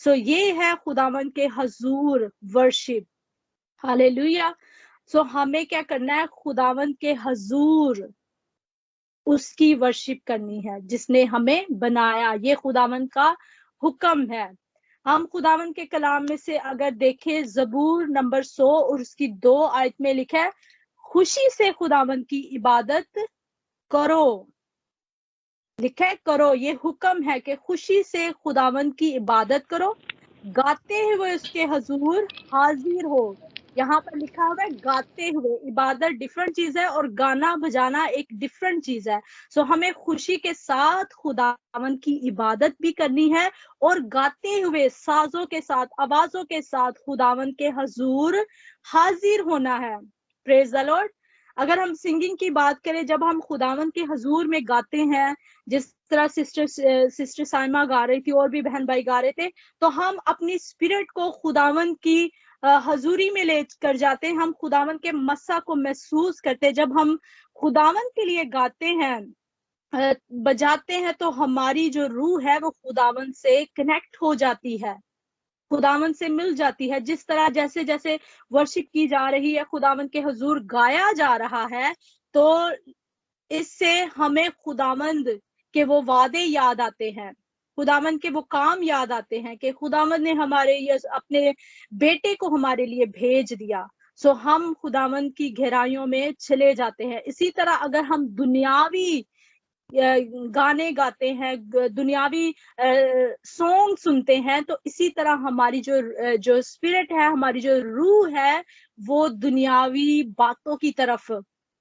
سو یہ ہے خداوند کے حضور ورشپ. ہاللیلویا. سو ہمیں کیا کرنا ہے؟ خداوند کے حضور اس کی ورشپ کرنی ہے جس نے ہمیں بنایا. یہ خداوند کا حکم ہے. ہم خداوند کے کلام میں سے اگر دیکھیں زبور نمبر 100 اور اس کی 2 آیت میں لکھا ہے خوشی سے خداوند کی عبادت کرو. لکھا ہے کرو. یہ حکم ہے کہ خوشی سے خداوند کی عبادت کرو، گاتے ہوئے اس کے حضور حاضر ہو. یہاں پر لکھا ہوا ہے گاتے ہوئے. عبادت ڈفرنٹ چیز ہے اور گانا بجانا ایک ڈفرنٹ چیز ہے. سو ہمیں خوشی کے ساتھ خداوند کی عبادت بھی کرنی ہے اور گاتے ہوئے سازوں کے ساتھ، آوازوں کے ساتھ خداوند کے حضور حاضر ہونا ہے. پریز دی لارڈ. اگر ہم سنگنگ کی بات کریں، جب ہم خداوند کے حضور میں گاتے ہیں، جس طرح سسٹر سائمہ گا رہی تھی اور بھی بہن بھائی گا رہے تھے، تو ہم اپنی اسپرٹ کو خداوند کی حضوری میں لے کر جاتے ہیں. ہم خداوند کے مسا کو محسوس کرتے ہیں. جب ہم خداوند کے لیے گاتے ہیں، بجاتے ہیں، تو ہماری جو روح ہے وہ خداوند سے کنیکٹ ہو جاتی ہے، خداوند سے مل جاتی ہے. جس طرح جیسے جیسے ورشپ کی جا رہی ہے، خداوند کے حضور گایا جا رہا ہے، تو اس سے ہمیں خداوند کے وہ وعدے یاد آتے ہیں، خداوند کے وہ کام یاد آتے ہیں کہ خداوند نے ہمارے اپنے بیٹے کو ہمارے لیے بھیج دیا. سو ہم خداوند کی گہرائیوں میں چلے جاتے ہیں. اسی طرح اگر ہم دنیاوی گانے گاتے ہیں، دنیاوی سونگ سنتے ہیں، تو اسی طرح ہماری جو اسپرٹ ہے، ہماری جو روح ہے، وہ دنیاوی باتوں کی طرف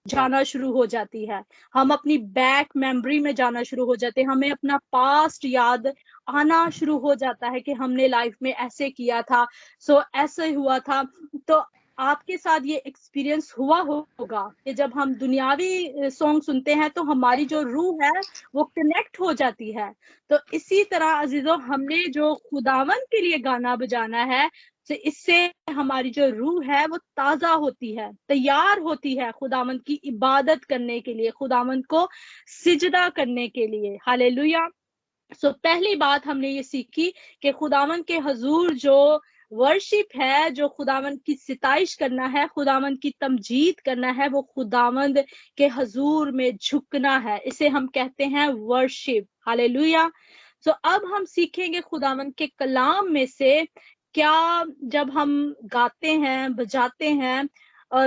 جانا شروع ہو جاتی ہے. ہم اپنی بیک میموری میں جانا شروع ہو جاتے ہیں. ہمیں اپنا پاسٹ یاد آنا شروع ہو جاتا ہے کہ ہم نے لائف میں ایسے کیا تھا، سو ایسے ہوا تھا. تو آپ کے ساتھ یہ ایکسپیرینس ہوا ہوگا کہ جب ہم دنیاوی سانگ سنتے ہیں تو ہماری جو روح ہے وہ کنیکٹ ہو جاتی ہے. تو اسی طرح عزیزو، ہم نے جو خداوند کے لیے گانا بجانا ہے، تو اس سے ہماری جو روح ہے وہ تازہ ہوتی ہے، تیار ہوتی ہے خداوند کی عبادت کرنے کے لیے، خداوند کو سجدہ کرنے کے لیے. ہاللیلویا. سو پہلی بات ہم نے یہ سیکھی کہ خداوند کے حضور جو ورشپ ہے، جو خداوند کی ستائش کرنا ہے، خداوند کی تمجید کرنا ہے، وہ خداوند کے حضور میں جھکنا ہے. اسے ہم کہتے ہیں ورشپ. ہاللیلویا. سو اب ہم سیکھیں گے خداوند کے کلام میں سے کیا جب ہم گاتے ہیں، بجاتے ہیں،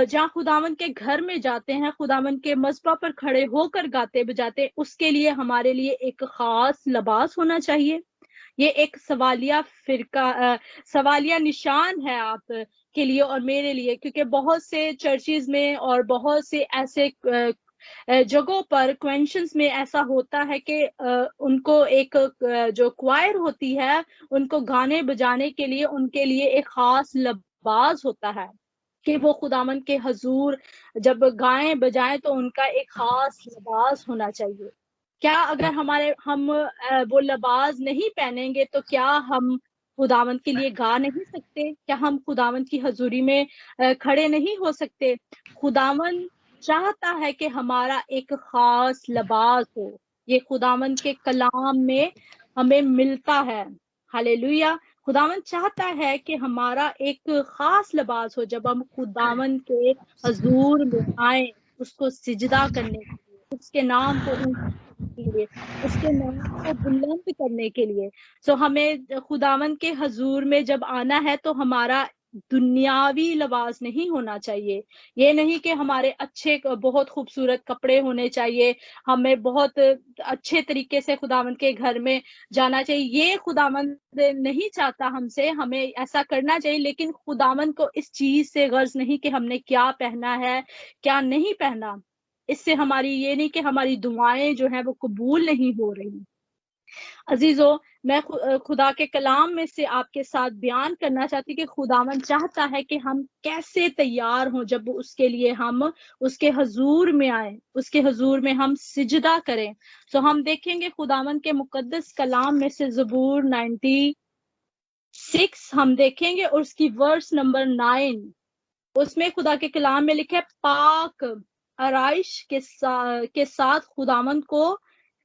جہاں خداوند کے گھر میں جاتے ہیں، خداوند کے مذبح پر کھڑے ہو کر گاتے بجاتے، اس کے لیے ہمارے لیے ایک خاص لباس ہونا چاہیے. یہ ایک سوالیہ نشان ہے آپ کے لیے اور میرے لیے، کیونکہ بہت سے چرچز میں اور بہت سے ایسے جگہوں پر کوینشنز میں ایسا ہوتا ہے کہ ان کو ایک جو کوائر ہوتی ہے، ان کو گانے بجانے کے لیے ان کے لیے ایک خاص لباس ہوتا ہے کہ وہ خداوند کے حضور جب گائیں بجائیں تو ان کا ایک خاص لباس ہونا چاہیے. کیا اگر ہم وہ لباس نہیں پہنیں گے تو کیا ہم خداوند کے لیے گا نہیں سکتے؟ کیا ہم خداوند کی حضوری میں کھڑے نہیں ہو سکتے؟ خداوند چاہتا ہے کہ ہمارا ایک خاص لباس ہو. یہ خداوند کے کلام میں ہمیں ملتا ہے. ہاللیلویا. خداوند چاہتا ہے کہ ہمارا ایک خاص لباس ہو جب ہم خداوند کے حضور میں آئیں، اس کو سجدہ کرنے کے لیے، اس کے نام کو لیے، اس کے نام کو بلند کرنے کے لیے. سو ہمیں خداوند کے حضور میں جب آنا ہے تو ہمارا دنیاوی لباس نہیں ہونا چاہیے. یہ نہیں کہ ہمارے اچھے بہت خوبصورت کپڑے ہونے چاہیے، ہمیں بہت اچھے طریقے سے خداوند کے گھر میں جانا چاہیے. یہ خداوند نہیں چاہتا ہم سے، ہمیں ایسا کرنا چاہیے، لیکن خداوند کو اس چیز سے غرض نہیں کہ ہم نے کیا پہنا ہے کیا نہیں پہنا. اس سے ہماری یہ نہیں کہ ہماری دعائیں جو ہیں وہ قبول نہیں ہو رہی. عزیزو، میں خدا کے کلام میں سے آپ کے ساتھ بیان کرنا چاہتی کہ خداوند چاہتا ہے کہ ہم کیسے تیار ہوں جب اس کے لیے ہم اس کے حضور میں آئیں، اس کے حضور میں ہم سجدہ کریں. سو ہم دیکھیں گے خداوند کے مقدس کلام میں سے زبور 96 ہم دیکھیں گے اور اس کی ورس نمبر 9. اس میں خدا کے کلام میں لکھا ہے پاک آرائش کے ساتھ خداوند کو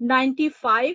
95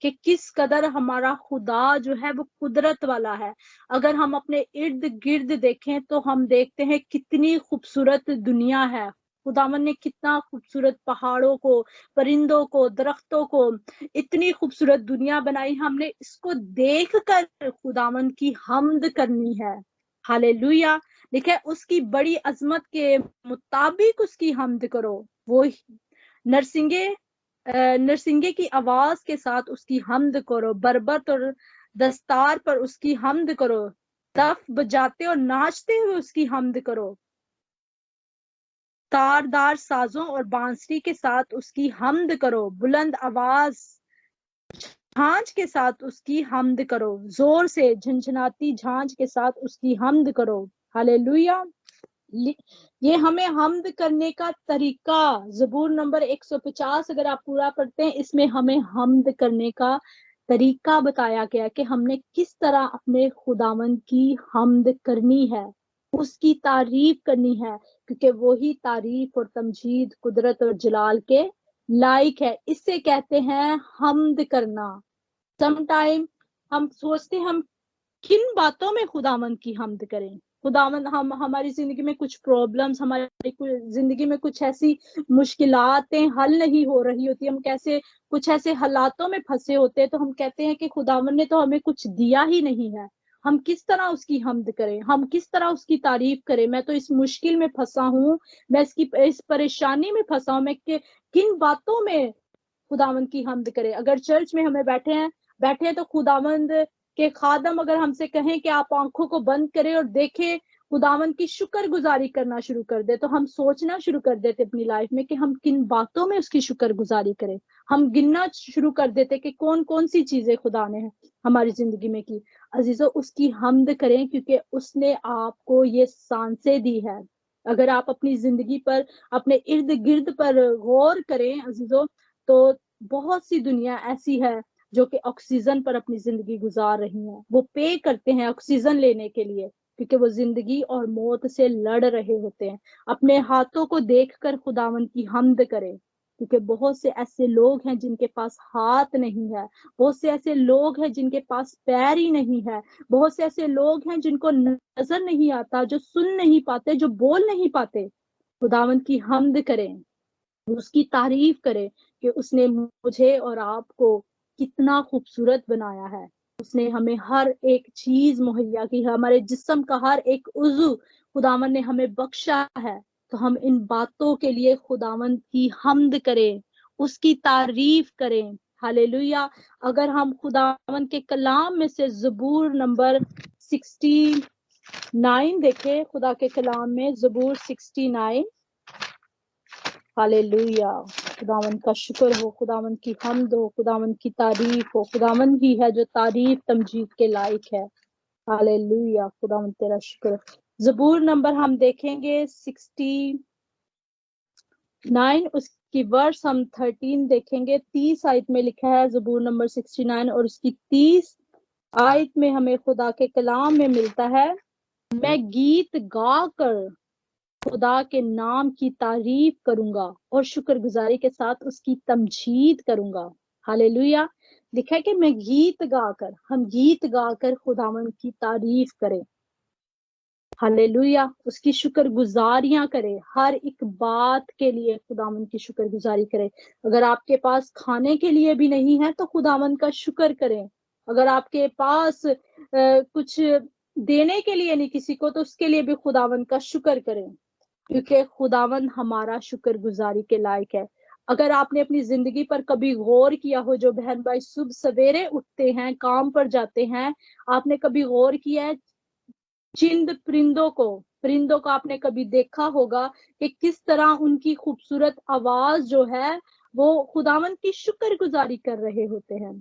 کہ کس قدر ہمارا خدا جو ہے وہ قدرت والا ہے۔ اگر ہم اپنے ارد گرد دیکھیں تو ہم دیکھتے ہیں کتنی خوبصورت دنیا ہے۔ خداوند نے کتنا خوبصورت پہاڑوں کو، پرندوں کو، درختوں کو، اتنی خوبصورت دنیا بنائی۔ ہم نے اس کو دیکھ کر خداوند کی حمد کرنی ہے۔ ہالےلویا۔ دیکھیں اس کی بڑی عظمت کے مطابق اس کی حمد کرو۔ وہ نرسنگے کی آواز کے ساتھ اس کی حمد کرو، بربت اور دستار پر اس کی حمد کرو، تف بجاتے اور ناچتے ہوئے اس کی حمد کرو، تاردار سازوں اور بانسری کے ساتھ اس کی حمد کرو، بلند آواز جھانج کے ساتھ اس کی حمد کرو، زور سے جھنجھناتی جھانج کے ساتھ اس کی حمد کرو۔ ہالےلویا۔ یہ ہمیں حمد کرنے کا طریقہ، زبور نمبر 150 اگر آپ پورا پڑھتے ہیں، اس میں ہمیں حمد کرنے کا طریقہ بتایا گیا کہ ہم نے کس طرح اپنے خداوند کی حمد کرنی ہے، اس کی تعریف کرنی ہے، کیونکہ وہی تعریف اور تمجید، قدرت اور جلال کے لائق ہے۔ اس سے کہتے ہیں حمد کرنا۔ سم ٹائم ہم سوچتے ہیں ہم کن باتوں میں خداوند کی حمد کریں۔ خداوند ہماری زندگی میں کچھ پرابلمز، ہماری زندگی میں کچھ ایسی مشکلاتیں حل نہیں ہو رہی ہوتی، ہم کچھ ایسے حالاتوں میں پھنسے ہوتے ہیں، تو ہم کہتے ہیں کہ خداوند نے تو ہمیں کچھ دیا ہی نہیں ہے، ہم کس طرح اس کی حمد کریں، ہم کس طرح اس کی تعریف کریں۔ میں تو اس مشکل میں پھنسا ہوں، میں اس پریشانی میں پھنسا ہوں، میں کن باتوں میں خداوند کی حمد کرے۔ اگر چرچ میں ہمیں بیٹھے ہیں تو خداوند کے خادم اگر ہم سے کہیں کہ آپ آنکھوں کو بند کریں اور دیکھیں، خداوند کی شکر گزاری کرنا شروع کر دے، تو ہم سوچنا شروع کر دیتے اپنی لائف میں کہ ہم کن باتوں میں اس کی شکر گزاری کریں۔ ہم گننا شروع کر دیتے کہ کون کون سی چیزیں خدا نے ہماری زندگی میں کی۔ عزیزو اس کی حمد کریں، کیونکہ اس نے آپ کو یہ سانسیں دی ہے۔ اگر آپ اپنی زندگی پر، اپنے ارد گرد پر غور کریں عزیزو، تو بہت سی دنیا ایسی ہے جو کہ آکسیجن پر اپنی زندگی گزار رہی ہیں، وہ پے کرتے ہیں آکسیجن لینے کے لیے، کیونکہ وہ زندگی اور موت سے لڑ رہے ہوتے ہیں۔ اپنے ہاتھوں کو دیکھ کر خداوند کی حمد کرے، کیونکہ بہت سے ایسے لوگ ہیں جن کے پاس ہاتھ نہیں ہے، بہت سے ایسے لوگ ہیں جن کے پاس پیر ہی نہیں ہے، بہت سے ایسے لوگ ہیں جن کو نظر نہیں آتا، جو سن نہیں پاتے، جو بول نہیں پاتے۔ خداوند کی حمد کریں، اس کی تعریف کریں کہ اس نے مجھے اور آپ کو کتنا خوبصورت بنایا ہے، اس نے ہمیں ہر ایک چیز مہیا کی ہے، ہمارے جسم کا ہر ایک عضو خداوند نے ہمیں بخشا ہے۔ تو ہم ان باتوں کے لیے خداوند کی حمد کریں، اس کی تعریف کریں۔ ہالےلویا۔ اگر ہم خداوند کے کلام میں سے زبور نمبر 69 دیکھیں، خدا کے کلام میں زبور 69، ہالےلویا، خداوند کا شکر ہو، خداوند کی حمد ہو، خداوند کی تعریف ہو۔ خداوند ہی ہے جو تعریف تمجید کے لائق ہے۔ ہالےلویا، خداوند تیرا شکر۔ زبور نمبر ہم دیکھیں گے 69، اس کی ورس ہم 13 دیکھیں گے۔ 30 آیت میں لکھا ہے زبور نمبر 69 اور اس کی 30 آیت میں ہمیں خدا کے کلام میں ملتا ہے، میں گیت گا کر خدا کے نام کی تعریف کروں گا اور شکر گزاری کے ساتھ اس کی تمجید کروں گا۔ ہالےلویا۔ لکھا ہے کہ میں گیت گا کر، ہم گیت گا کر خداوند کی تعریف کریں۔ ہالےلویا، اس کی شکر گزاریاں کرے، ہر ایک بات کے لیے خداوند کی شکر گزاری کرے۔ اگر آپ کے پاس کھانے کے لیے بھی نہیں ہے تو خداوند کا شکر کریں۔ اگر آپ کے پاس کچھ دینے کے لیے نہیں کسی کو، تو اس کے لیے بھی خداوند کا شکر کریں، کیونکہ خداوند ہمارا شکر گزاری کے لائق ہے۔ اگر آپ نے اپنی زندگی پر کبھی غور کیا ہو، جو بہن بھائی صبح سویرے اٹھتے ہیں، کام پر جاتے ہیں، آپ نے کبھی غور کیا ہے چند پرندوں کو آپ نے کبھی دیکھا ہوگا کہ کس طرح ان کی خوبصورت آواز جو ہے وہ خداوند کی شکر گزاری کر رہے ہوتے ہیں۔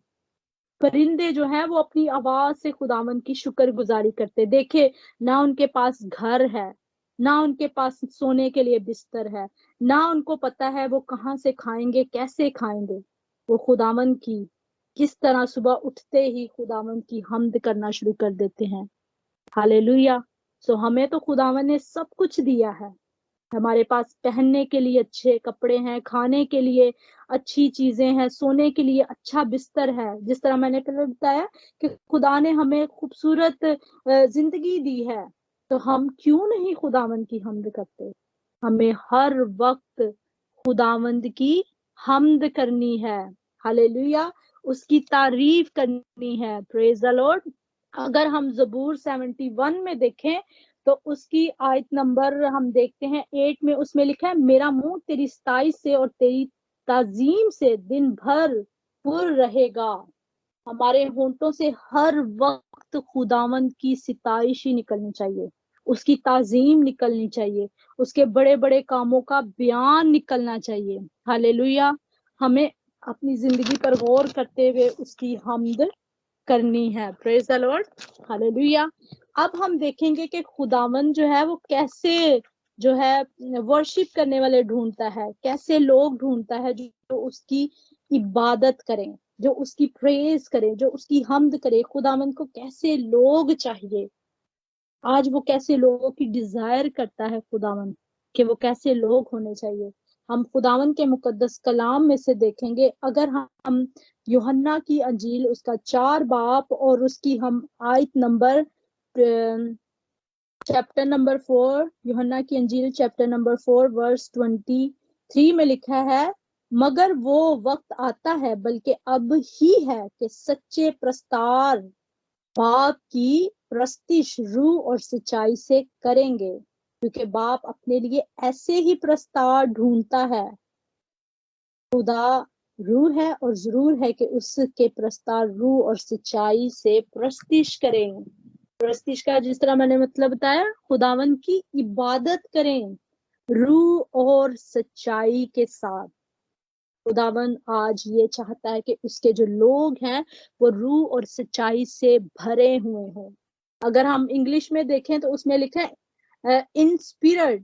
پرندے جو ہیں وہ اپنی آواز سے خداوند کی شکر گزاری کرتے۔ دیکھے، نہ ان کے پاس گھر ہے، نہ ان کے پاس سونے کے لیے بستر ہے، نہ ان کو پتا ہے وہ کہاں سے کھائیں گے، کیسے کھائیں گے۔ وہ خداوند کی کس طرح صبح اٹھتے ہی خداوند کی حمد کرنا شروع کر دیتے ہیں۔ ہالےلویا۔ سو ہمیں تو خداوند نے سب کچھ دیا ہے، ہمارے پاس پہننے کے لیے اچھے کپڑے ہیں، کھانے کے لیے اچھی چیزیں ہیں، سونے کے لیے اچھا بستر ہے. جس طرح میں نے پہلے بتایا کہ خدا نے ہمیں خوبصورت زندگی دی ہے، تو ہم کیوں نہیں خداوند کی حمد کرتے؟ ہمیں ہر وقت خداوند کی حمد کرنی ہے. ہاللیلویا، اس کی تعریف کرنی ہے. پریز دی لارڈ. اگر ہم زبور 71 میں دیکھیں تو اس کی آیت نمبر ہم دیکھتے ہیں 8 میں، اس میں لکھا ہے میرا منہ تیری ستائش سے اور تیری تعظیم سے دن بھر پر رہے گا. ہمارے ہونٹوں سے ہر وقت خداوند کی ستائش ہی نکلنی چاہیے، اس کی تعظیم نکلنی چاہیے، اس کے بڑے بڑے کاموں کا بیان نکلنا چاہیے. ہاللیلویا. ہمیں اپنی زندگی پر غور کرتے ہوئے اس کی حمد کرنی ہے. پریز دی لارڈ. ہاللیلویا. اب ہم دیکھیں گے کہ خداوند جو ہے وہ کیسے جو ہے ورشپ کرنے والے ڈھونڈتا ہے، کیسے لوگ ڈھونڈتا ہے جو اس کی عبادت کریں، جو اس کی پریز کرے، جو اس کی حمد کرے. خداوند کو کیسے لوگ چاہیے، آج وہ کیسے لوگوں کی ڈیزائر کرتا ہے خداوند، کہ وہ کیسے لوگ ہونے چاہیے. ہم خداوند کے مقدس کلام میں سے دیکھیں گے. اگر ہم یوحنا کی انجیل اس کا 4 باب اور اس کی ہم آیت نمبر چیپٹر نمبر 4، یوحنا کی انجیل چیپٹر نمبر 4 ورس 23 میں لکھا ہے، مگر وہ وقت آتا ہے بلکہ اب ہی ہے کہ سچے پرستار باپ کی پرستش روح اور سچائی سے کریں گے، کیونکہ باپ اپنے لیے ایسے ہی پرستار ڈھونڈتا ہے. خدا روح ہے اور ضرور ہے کہ اس کے پرستار روح اور سچائی سے پرستش کریں. پرستش کا جس طرح میں نے مطلب بتایا، خداوند کی عبادت کریں روح اور سچائی کے ساتھ. خداوند آج یہ چاہتا ہے کہ اس کے جو لوگ ہیں وہ روح اور سچائی سے بھرے ہوئے ہوں. اگر ہم انگلش میں دیکھیں تو اس میں لکھا ہے ان اسپرٹ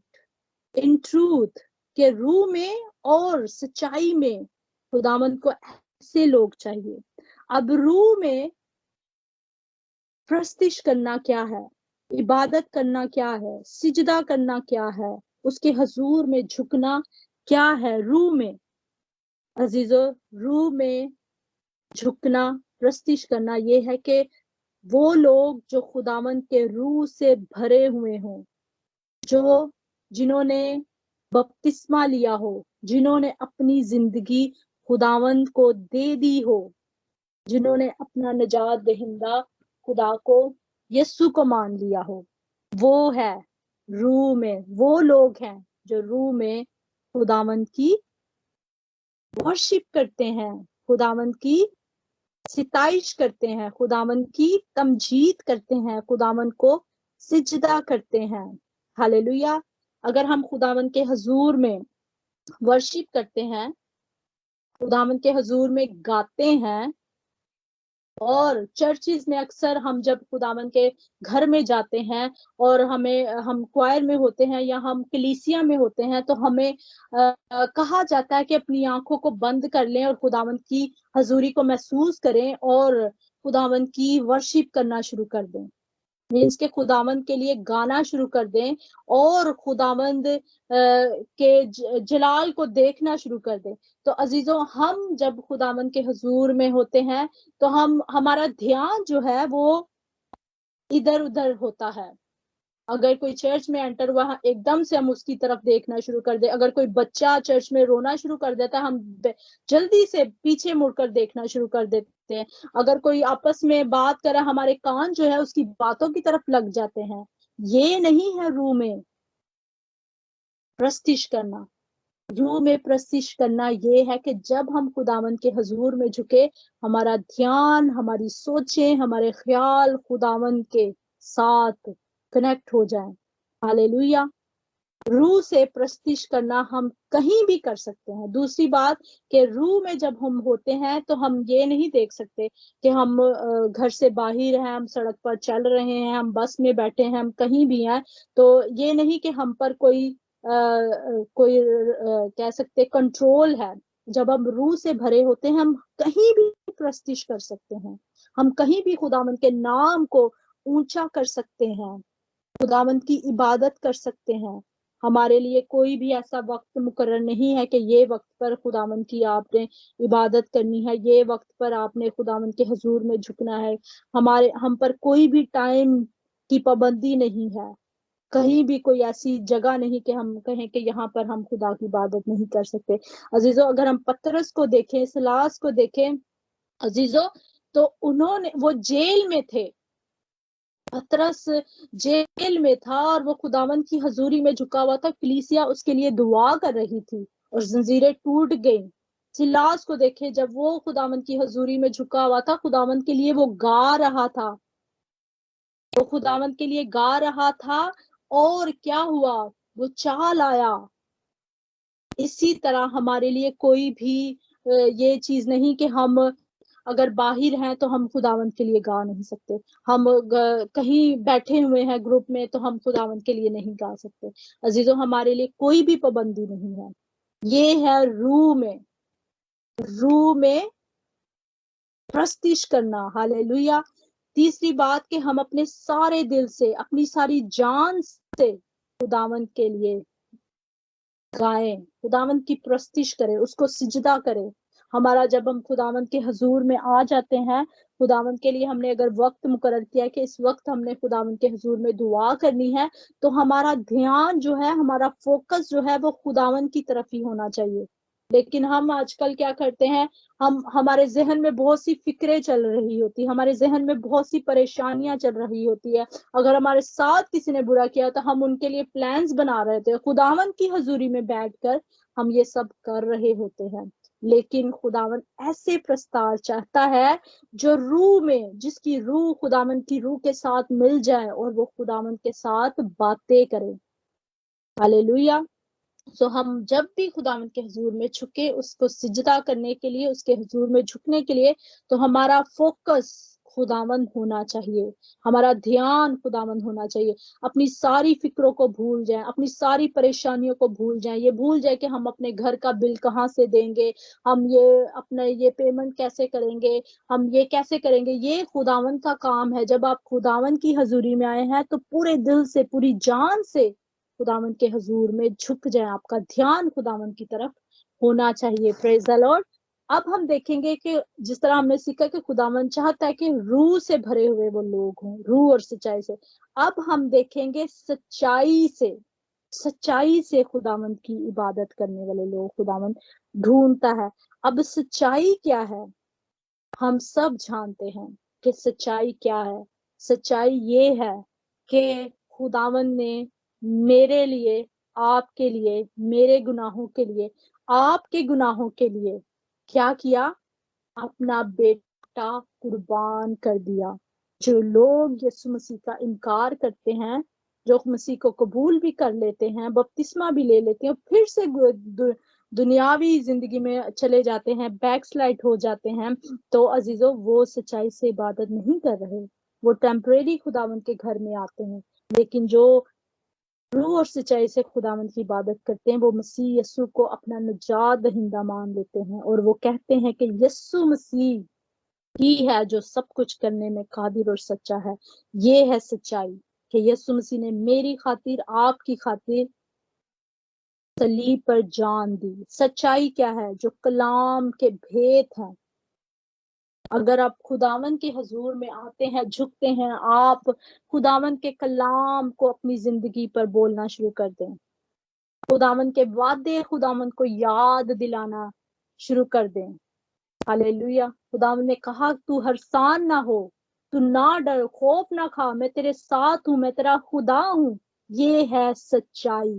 ان ٹروتھ، کہ روح میں اور سچائی میں خداوند کو ایسے لوگ چاہیے. اب روح میں پرستش کرنا کیا ہے، عبادت کرنا کیا ہے، سجدہ کرنا کیا ہے، اس کے حضور میں جھکنا کیا ہے. روح میں عزیزو، روح میں جھکنا، پرستش کرنا یہ ہے کہ وہ لوگ جو خداوند کے روح سے بھرے ہوئے ہوں، جنہوں نے بپتسمہ لیا ہو، جنہوں نے اپنی زندگی خداوند کو دے دی ہو، جنہوں نے اپنا نجات دہندہ خدا کو یسوع کو مان لیا ہو. وہ ہے روح میں، وہ لوگ ہیں جو روح میں خداوند کی ورشپ کرتے ہیں، خداوند کی ستائش کرتے ہیں، خداوند کی تمجید کرتے ہیں، خداوند کو سجدہ کرتے ہیں. ہاللیلویا. اگر ہم خداوند کے حضور میں ورشپ کرتے ہیں، خداوند کے حضور میں گاتے ہیں، اور چرچز میں اکثر ہم جب خداوند کے گھر میں جاتے ہیں اور ہم کوائر میں ہوتے ہیں یا ہم کلیسیا میں ہوتے ہیں، تو ہمیں کہا جاتا ہے کہ اپنی آنکھوں کو بند کر لیں اور خداوند کی حضوری کو محسوس کریں اور خداوند کی ورشپ کرنا شروع کر دیں. مینس کہ خداوند کے لیے گانا شروع کر دیں اور خداوند کے جلال کو دیکھنا شروع کر دیں. تو عزیزوں، ہم جب خداوند کے حضور میں ہوتے ہیں تو ہمارا دھیان جو ہے وہ ادھر ادھر ہوتا ہے. اگر کوئی چرچ میں انٹر ہوا، ایک دم سے ہم اس کی طرف دیکھنا شروع کر دیں. اگر کوئی بچہ چرچ میں رونا شروع کر دیتا ہے، ہم جلدی سے پیچھے مڑ کر دیکھنا شروع کر دیتے ہیں. اگر کوئی آپس میں بات کرے، ہمارے کان جو ہے اس کی باتوں کی طرف لگ جاتے ہیں. یہ نہیں ہے روح میں پرستش کرنا. روح میں پرستش کرنا یہ ہے کہ جب ہم خداوند کے حضور میں جھکے، ہمارا دھیان، ہماری سوچیں، ہمارے خیال خداوند کے ساتھ کنیکٹ ہو جائیں. ہاللیلویا. روح سے پرستش کرنا ہم کہیں بھی کر سکتے ہیں. دوسری بات کہ روح میں جب ہم ہوتے ہیں تو ہم یہ نہیں دیکھ سکتے کہ ہم گھر سے باہر ہیں، ہم سڑک پر چل رہے ہیں، ہم بس میں بیٹھے ہیں، ہم کہیں بھی ہیں، تو یہ نہیں کہ ہم پر کوئی کہہ سکتے کنٹرول ہے. جب ہم روح سے بھرے ہوتے ہیں، ہم کہیں بھی پرستش کر سکتے ہیں، ہم کہیں بھی خداوند کے نام کو اونچا کر سکتے ہیں، خداوند کی عبادت کر سکتے ہیں. ہمارے لیے کوئی بھی ایسا وقت مقرر نہیں ہے کہ یہ وقت پر خداوند کی آپ نے عبادت کرنی ہے، یہ وقت پر آپ نے خداوند کے حضور میں جھکنا ہے۔ ہم پر کوئی بھی ٹائم کی پابندی نہیں ہے، کہیں بھی کوئی ایسی جگہ نہیں کہ ہم کہیں کہ یہاں پر ہم خدا کی عبادت نہیں کر سکتے۔ عزیزو، اگر ہم پترس کو دیکھیں، سلاس کو دیکھیں عزیزو، تو انہوں نے، وہ جیل میں تھے، پترس جیل میں تھا اور وہ خداوند کی حضوری میں جھکا ہوا تھا، کلیسیا اس کے لیے دعا کر رہی تھی اور زنجیریں ٹوٹ گئیں۔ سلاس کو دیکھیں، جب وہ خداوند کی حضوری میں جھکا ہوا تھا، خداوند کے لیے وہ گا رہا تھا، وہ خداوند کے لیے گا رہا تھا، اور کیا ہوا؟ وہ چال آیا۔ اسی طرح ہمارے لیے کوئی بھی یہ چیز نہیں کہ ہم اگر باہر ہیں تو ہم خداوند کے لیے گا نہیں سکتے، ہم کہیں بیٹھے ہوئے ہیں گروپ میں تو ہم خداوند کے لیے نہیں گا سکتے۔ عزیزو، ہمارے لیے کوئی بھی پابندی نہیں ہے، یہ ہے روح میں پرستش کرنا۔ ہالےلویا۔ تیسری بات کہ ہم اپنے سارے دل سے، اپنی ساری جان سے خداوند کے لیے گائیں، خداوند کی پرستش کریں، اس کو سجدہ کریں۔ ہمارا جب ہم خداوند کے حضور میں آ جاتے ہیں، خداوند کے لیے ہم نے اگر وقت مقرر کیا ہے کہ اس وقت ہم نے خداوند کے حضور میں دعا کرنی ہے، تو ہمارا دھیان جو ہے، ہمارا فوکس جو ہے وہ خداوند کی طرف ہی ہونا چاہیے۔ لیکن ہم آج کل کیا کرتے ہیں، ہمارے ذہن میں بہت سی فکریں چل رہی ہوتی، ہمارے ذہن میں بہت سی پریشانیاں چل رہی ہوتی ہے۔ اگر ہمارے ساتھ کسی نے برا کیا تو ہم ان کے لیے پلانز بنا رہے تھے، خداوند کی حضوری میں بیٹھ کر ہم یہ سب کر رہے ہوتے ہیں۔ لیکن خداوند ایسے پرستار چاہتا ہے جو روح میں، جس کی روح خداوند کی روح کے ساتھ مل جائے اور وہ خداوند کے ساتھ باتیں کرے۔ ہالےلویا۔ سو ہم جب بھی خداوند کے حضور میں جھکے، اس کو سجدہ کرنے کے لیے، اس کے حضور میں جھکنے کے لیے، تو ہمارا فوکس خداوند ہونا چاہیے، ہمارا دھیان خداوند ہونا چاہیے۔ اپنی ساری فکروں کو بھول جائیں، اپنی ساری پریشانیوں کو بھول جائیں، یہ بھول جائیں کہ ہم اپنے گھر کا بل کہاں سے دیں گے، ہم یہ پیمنٹ کیسے کریں گے، ہم یہ کیسے کریں گے۔ یہ خداوند کا کام ہے۔ جب آپ خداوند کی حضوری میں آئے ہیں تو پورے دل سے، پوری جان سے خداوند کے حضور میں جھک جائیں، آپ کا دھیان خداوند کی طرف ہونا چاہیے۔ پریز دی لارڈ۔ اب ہم دیکھیں گے کہ جس طرح ہم نے سیکھا کہ خداوند چاہتا ہے کہ روح سے بھرے ہوئے وہ لوگ ہوں، روح اور سچائی سے۔ اب ہم دیکھیں گے سچائی سے خداوند کی عبادت کرنے والے لوگ خداوند ڈھونڈتا ہے۔ اب سچائی کیا ہے؟ ہم سب جانتے ہیں کہ سچائی کیا ہے۔ سچائی یہ ہے کہ خداوند نے میرے لیے، آپ کے لیے، میرے گناہوں کے لیے، آپ کے گناہوں کے لیے کیا کیا؟ اپنا بیٹا قربان کر دیا۔ جو لوگ یسوع مسیح کا انکار کرتے ہیں، جو مسیح کو قبول بھی کر لیتے ہیں، بپتسمہ بھی لے لیتے ہیں، پھر سے دنیاوی زندگی میں چلے جاتے ہیں، بیک سلائڈ ہو جاتے ہیں، تو عزیزو وہ سچائی سے عبادت نہیں کر رہے، وہ ٹیمپریری خداوند کے گھر میں آتے ہیں۔ لیکن جو روح اور سچائی سے خداوند کی عبادت کرتے ہیں، وہ مسیح یسوع کو اپنا نجات دہندہ مان لیتے ہیں، اور وہ کہتے ہیں کہ یسوع مسیح ہی ہے جو سب کچھ کرنے میں قادر اور سچا ہے۔ یہ ہے سچائی کہ یسوع مسیح نے میری خاطر، آپ کی خاطر صلیب پر جان دی۔ سچائی کیا ہے؟ جو کلام کے بھید ہیں۔ اگر آپ خداوند کے حضور میں آتے ہیں، جھکتے ہیں، آپ خداوند کے کلام کو اپنی زندگی پر بولنا شروع کر دیں، خداوند کے وعدے، خداوند کو یاد دلانا شروع کر دیں۔ ہالےلویا۔ خداوند نے کہا تو ہرسان نہ ہو، تو نہ ڈر، خوف نہ کھا، میں تیرے ساتھ ہوں، میں تیرا خدا ہوں۔ یہ ہے سچائی۔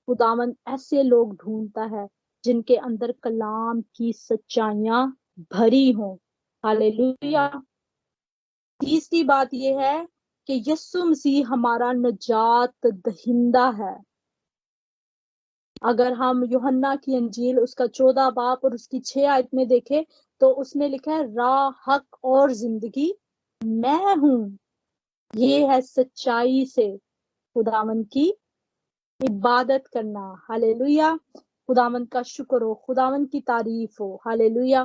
خداوند ایسے لوگ ڈھونڈتا ہے جن کے اندر کلام کی سچائیاں بھری ہوں۔ ہالےلویا۔ تیسری بات یہ ہے کہ یسوع مسیح ہمارا نجات دہندہ ہے۔ اگر ہم یوحنا کی انجیل اس کا 14 باب اور اس کی 6 آیت میں دیکھیں تو اس میں لکھا ہے راہ، حق اور زندگی میں ہوں۔ یہ ہے سچائی سے خداوند کی عبادت کرنا۔ ہالےلویا۔ خداوند کا شکر ہو، خداوند کی تعریف ہو۔ ہالےلویا۔